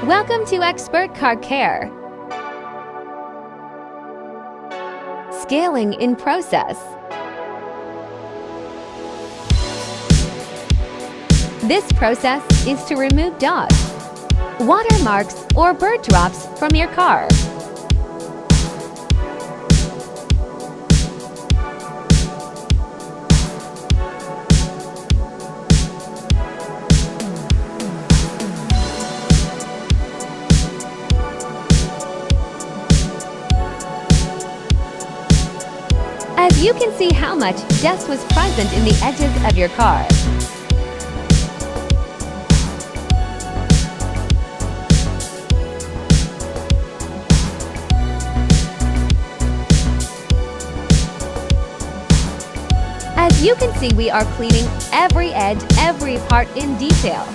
Welcome to Xpert Car Care. Scaling in process. This process is to remove dust, watermarks, or bird drops from your car. As you can see how much dust was present in the edges of your car. As you can see, we are cleaning every edge, every part in detail.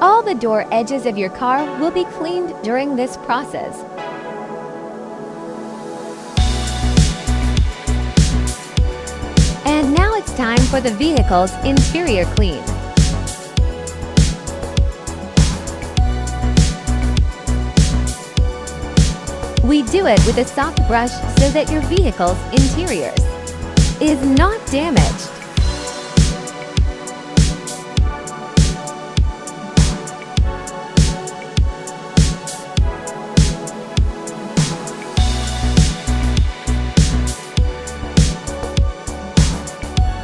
All the door edges of your car will be cleaned during this process. And now it's time for the vehicle's interior clean. We do it with a soft brush so that your vehicle's interiors is not damaged.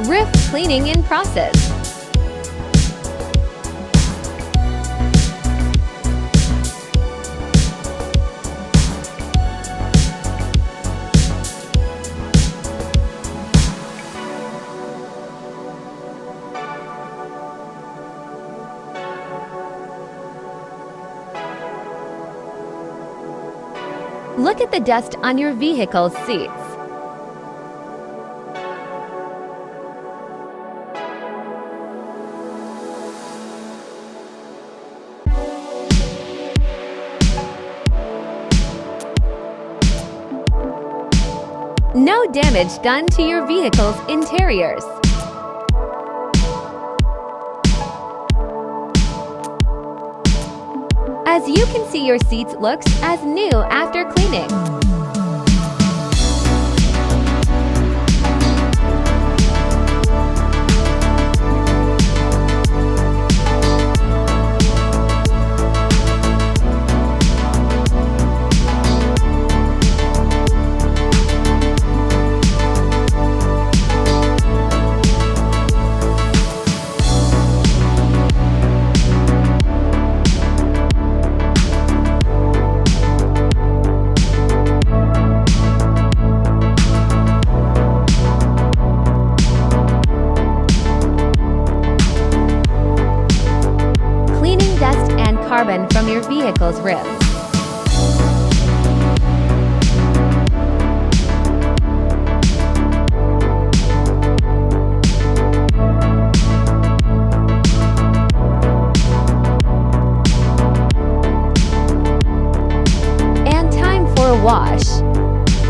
Roof cleaning in process. Look at the dust on your vehicle's seats. No damage done to your vehicle's interiors. As you can see, your seats looks as new after cleaning. Carbon from your vehicle's rims. And time for a wash,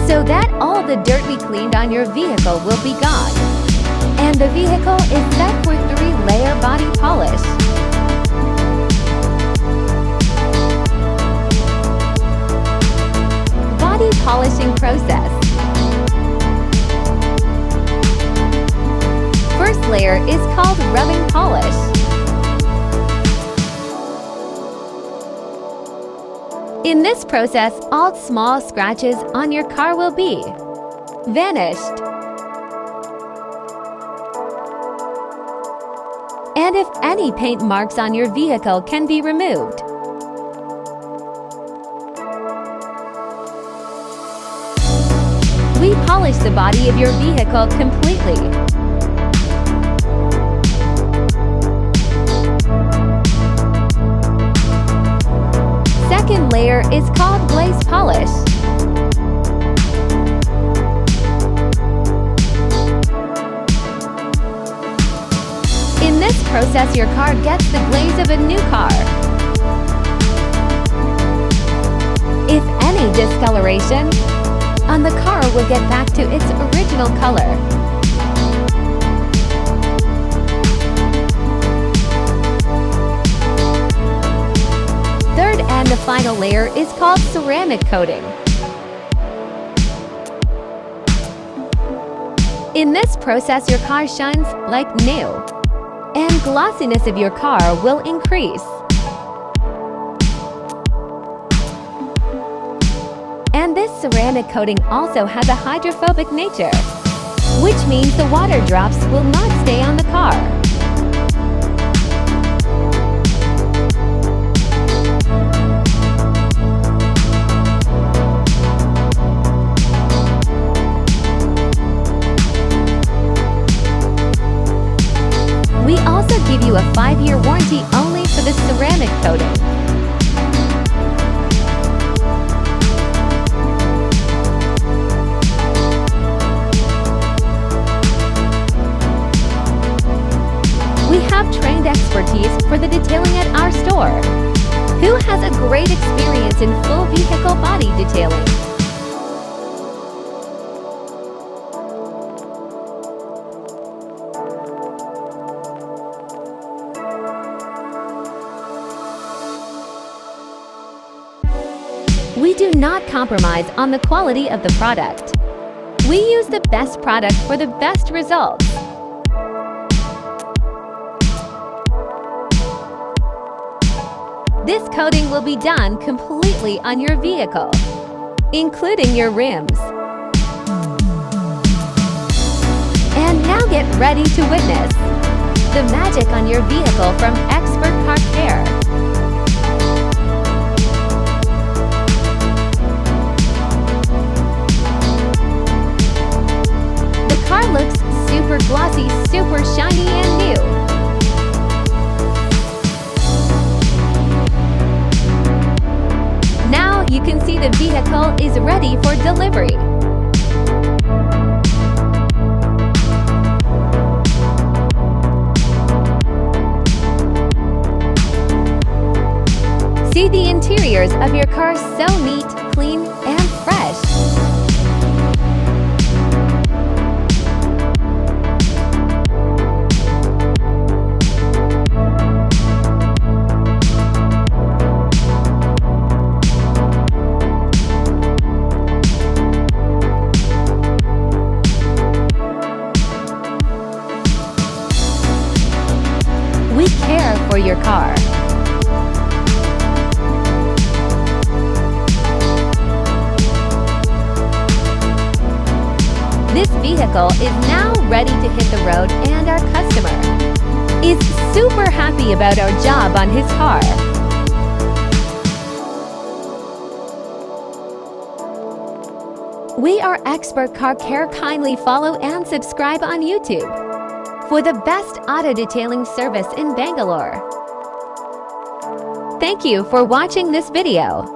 so that all the dirt we cleaned on your vehicle will be gone. And the vehicle is set for 3-layer body polish. Polishing process. First layer is called rubbing polish. In this process, all small scratches on your car will be vanished. And if any paint marks on your vehicle can be removed. We polish the body of your vehicle completely. Second layer is called glaze polish. In this process, your car gets the glaze of a new car. If any discoloration on the car will get back to its original color. Third and the final layer is called ceramic coating. In this process, your car shines like new, and glossiness of your car will increase. And this ceramic coating also has a hydrophobic nature, which means the water drops will not stay on the car. We also give you a 5-year warranty only for the ceramic coating. We have trained expertise for the detailing at our store, who has a great experience in full vehicle body detailing. We do not compromise on the quality of the product. We use the best product for the best results. This coating will be done completely on your vehicle, including your rims. And now get ready to witness the magic on your vehicle from Xpert Car Care. The car looks super glossy, super shiny and new. Now you can see the vehicle is ready for delivery. See the interiors of your car so neat, clean, and fresh. We care for your car. This vehicle is now ready to hit the road, and our customer is super happy about our job on his car. We are Xpert Car Care. Kindly follow and subscribe on YouTube for the best auto detailing service in Bangalore. Thank you for watching this video.